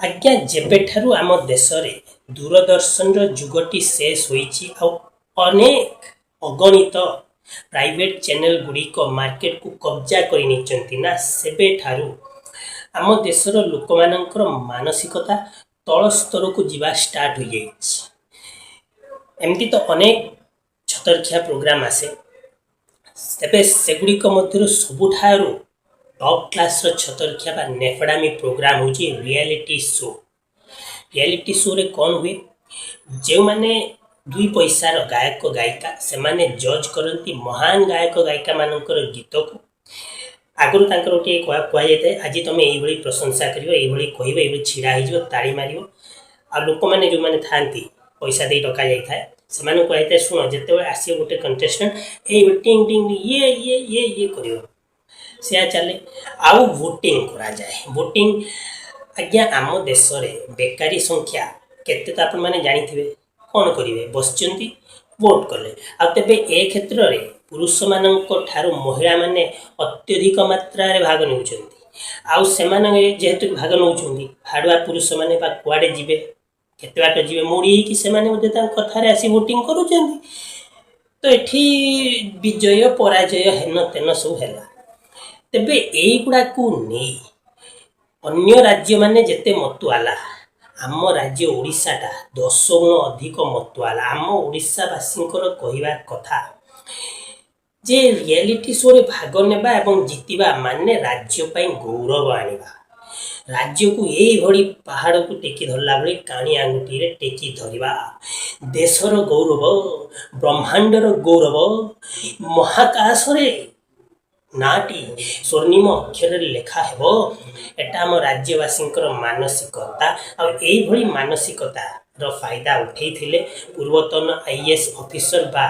आज्ञा जेबेठारु आम देश रे दूरदर्शन जुगटी शेष होईची आ अनेक अगणित प्राइवेट चैनल गुड़िक मार्केट को कब्जा कर ना सेबेठारु आम देशर लोक मानकर मानसिकता तल स्तर को जीवा स्टार्ट हो जाइछि। एमती तो अनेक छतरखिया प्रोग्राम आसे तेबे सेगुड़िक मध्यरु सबुठारु टॉप क्लास छतरखिया बा नेफडामी प्रोग्राम होची रियलिटी शो। रियलिटी शो रे कौन हुए जो माने दुई पैसार गायक गायिका से माने जज करती महान गायक गायिका मानकर गीत को आगुरी तांकर गोटे कह जाए आज तुम ये प्रशंसा कर ये छिड़ा हो ताड़ी मार आ लोक मैंने जो मैंने था पैसा दे डका जाए से कहते शुण जिते आस गोटे कंटेस्टेंट ये टिंग टिंग ये कर से चले आउ वोटिंग करा जाए। वोटिंग आज्ञा आम देश में बेकारी संख्या केते तो आपण मैंने जानी कौन करेंगे बसचंती वोट कले आबे ए क्षेत्र में पुरुष मानक ठारू महिला माने अत्यधिक मात्रा रे भाग नौकरी जेहेतु भाग नौ हाड़ुआ पुरुष माने कुआड़े जीवे केते बाट जीवे मोड़ी कि से माने कथार आसी वोटिंग करुँच तो एठी विजय पराजय हेन तेन सब है तेबे एगुड़ा को नहीं अन्य राज्य माने जेते मतुआला आम राज्य ओडिशाटा 10 गुण अधिक मतुआला। आम ओडिशावासींकर कहवा कथा जे रियलिटी शो रे भाग नेबा एवं जितिबा माने राज्य पाई गौरव आनिबा राज्य को यही भड़ी पहाड़ को टेकी धरला भली काणी आंगुठी रे टेकी धरिबा देशर गौरव ब्रह्मांडर गौरव महाकाश रे नाटी स्वर्णिम अक्षर लेखा हेबो एटा आम राज्यवासींकर मानसिकता और यही भली मानसिकता रो फायदा उठेइथिले पूर्वतन आईएएस ऑफिसर बा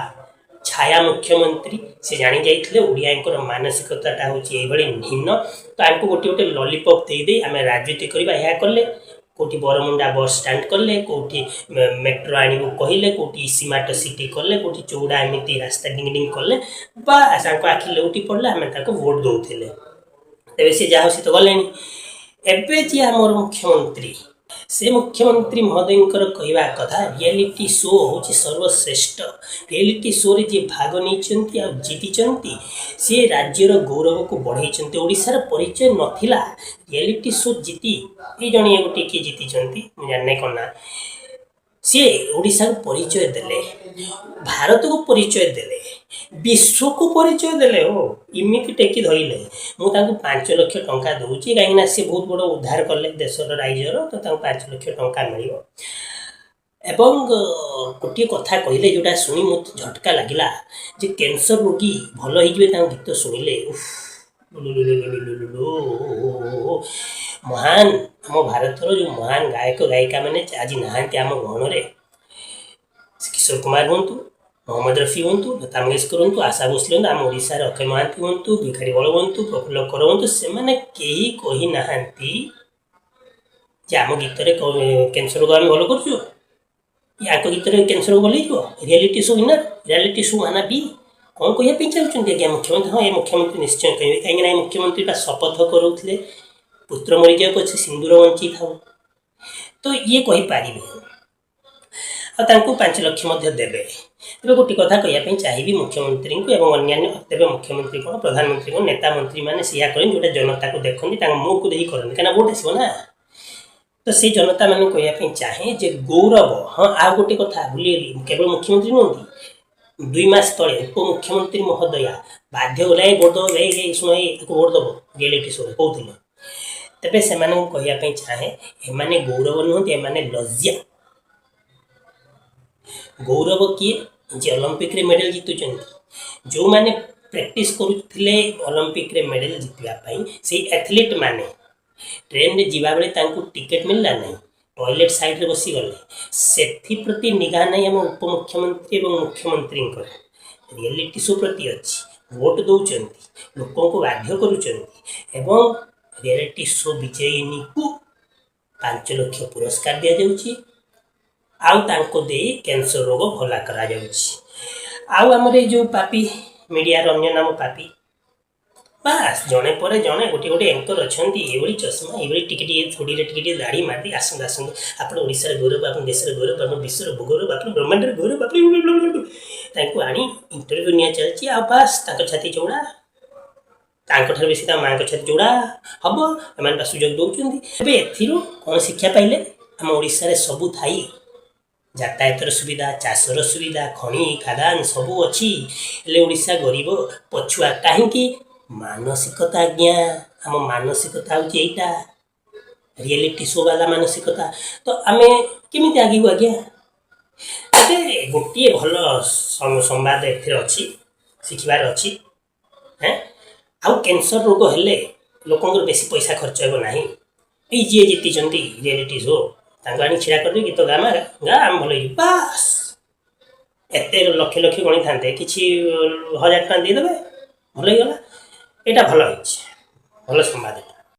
छाया मुख्यमंत्री से जानी जाइथिले ओडियाଙ୍କର मानसिकताटा होची एई भली भिन्न तो आमको गोटे गोटे लॉलीपॉप दे दे आमे राजनीति करबा या करले कोठी बरमुंडा बस स्टैंड करले कोठी मेट्रो आनिबो कहिले कोठी स्मार्ट सिटी करले कोठी चौड़ा एमिति रास्ता डिंग डिंग करले बा सांको आखि लेउटी पड़ले आमे ताको वोट दउथिले तेबे से जाहो से तो गलेनी एबे जे हमर मुख्यमंत्री से मुख्यमंत्री महोदय कहवा कथा रियलिटी शो हूँ सर्वश्रेष्ठ रियलिटी शो रे जी भाग नहीं जीति सी राज्यर गौरव को बढ़ई ओडिशार परिचय नथिला रियलिटी शो जीति ये जन गोटे किए जीति जाने कौन ना सी ओडिशा को परिचय देले भारत को परिचय देले विश्व को परिचय देले हो इमिति टेकी धरले मुझे 5 लाख टंका दूची कहीं सी बहुत बड़ उद्धार कले देशर राज्यर तो 5 लाख टंका मिल एवं गोटे कथा कहले जोटा शुणी मत झटका लगिला जे कैंसर रोगी भल हो गीत शुणिले महान आम भारतर जो महान गायक गायिका मैंने आज नहांती आम गहन किशोर कुमार हूँ मोहम्मद रफी हूँ लता मंगेशकर हूँ आशा भोसले हूँ आम ओडिशार अक्षय महांती हूँ भिखारी बल हूँ प्रफुल्ल कर हूँ से कही कही ना आम गीत कैंसर रोग आम भल कर गीत कैंसर रोग भल reality show winner reality show माना भी कौन कहना चाहते आज्ञा मुख्यमंत्री हाँ ये मुख्यमंत्री निश्चय कहे कहीं मुख्यमंत्री शपथ करोले पुत्र मरीजा पछे सिंदूर बंची था तो ये कहीपर आपको 5 लाख देवे तेज गोटे कथा कहना चाहिए मुख्यमंत्री को अन्य तेज मुख्यमंत्री कौन प्रधानमंत्री कौन नेता मंत्री मैंने सिया करें जोटा जनता को देखते मुँह को देखिए करते कहीं वोट आसो ना तो से जनता मैंने कहना चाहे जे गौरव हाँ आ गोटे कथा भूल केवल मुख्यमंत्री नुहति 2 मास तले उपमुख्यमंत्री महोदया बाध्य गला वोट दब शुण वोट दब रियलिटी शो कहते तेरे से कहना चाहे एमाने गौरव नुहति एमाने लज्जा गौरव किए जे ओलंपिक रे मेडल जीतुं जो माने प्रैक्टिस करुले ओलंपिक रे मेडल जीतवाई से एथलीट माने ट्रेन रे जीवा बेले तांको टिकेट मिलला नहीं टॉयलेट साइड रे बसी गले सेथि प्रति निगाह नहीं हम उपमुख्यमंत्री एवं मुख्यमंत्री रियलिटी शो प्रति अच्छी वोट दौरान लोकों को बाध्य करुँच रियलिटी शो विजयिनी को 5 लाख पुरस्कार दि जाउची आउ तांको दे कैंसर रोग भला करा जाउची आउ हमरे जो पापी मीडिया अन्य नाम पापी ବାସ୍ ଜଣେ ପରେ ଜଣେ ଗୋଟେ ଗୋଟେ ଏଙ୍କର ଅଛନ୍ତି ଏଭଳି ଚଷମା ଏଭଳି ଟିକେ ଟିକେ ଥୋଡ଼ିରେ ଟିକେ ଟିକେ ଦାଢ଼ି ମାରି ଆସନ୍ତୁ ଆସନ୍ତୁ ଆପଣ ଓଡ଼ିଶାର ଗୌରବ ଆପଣ ଦେଶର ଗୌରବ ଆପଣ ବିଶ୍ୱର ଗୌରବ ଆପଣ ବ୍ରହ୍ମାଣ୍ଡର ଗୌରବ ଆପଣ ତାଙ୍କୁ ଆଣି ଇଣ୍ଟରଭ୍ୟୁ ନିଆ ଚାଲିଛି ଆଉ ବାସ୍ ତାଙ୍କ ଛାତି ଚଉଡ଼ା ତାଙ୍କଠାରୁ ବେଶୀ ତା ମାଆଙ୍କ ଛାତି ଚଉଡ଼ା ହବ ଏମାନେ ବା ସୁଯୋଗ ଦେଉଛନ୍ତି ଏବେ ଏଥିରୁ କ'ଣ ଶିକ୍ଷା ପାଇଲେ ଆମ ଓଡ଼ିଶାରେ ସବୁ ଥାଇ ଯାତାୟାତର ସୁବିଧା ଚାଷର ସୁବିଧା ଖଣି ଖାଦାନ ସବୁ ଅଛି ହେଲେ ଓଡ଼ିଶା ଗରିବ ପଛୁଆ କାହିଁକି ମାନସିକତା ଆଜ୍ଞା ଆମ ମାନସିକତା ହେଉଛି ଏଇଟା ରିଏଲିଟି ଶୋ ବାଲା ମାନସିକତା ତ ଆମେ କେମିତି ଆଗିବୁ ଆଜ୍ଞା ଏବେ ଗୋଟିଏ ଭଲ ସମ୍ବାଦ ଏଥିରେ ଅଛି ଶିଖିବାର ଅଛି ହେଁ ଆଉ କ୍ୟାନ୍ସର ରୋଗ ହେଲେ ଲୋକଙ୍କର ବେଶୀ ପଇସା ଖର୍ଚ୍ଚ ହେବ ନାହିଁ ଏଇ ଯିଏ ଜିତିଛନ୍ତି ରିଏଲିଟି ଶୋ ତାଙ୍କୁ ଆଣି ଛିଡ଼ା କରିଦେବି ଗୀତ ଗାମା ଗା ଆମେ ଭଲ ହେଇଯିବୁ ବାସ୍ ଏତେ ଲକ୍ଷ ଲକ୍ଷ ଗଣିଥାନ୍ତେ କିଛି 1000 ଟଙ୍କା ଦେଇଦେବେ ଭଲ ହେଇଗଲା ଏଇଟା ଭଲ ହେଇଛି ଭଲ ସମ୍ବାଦ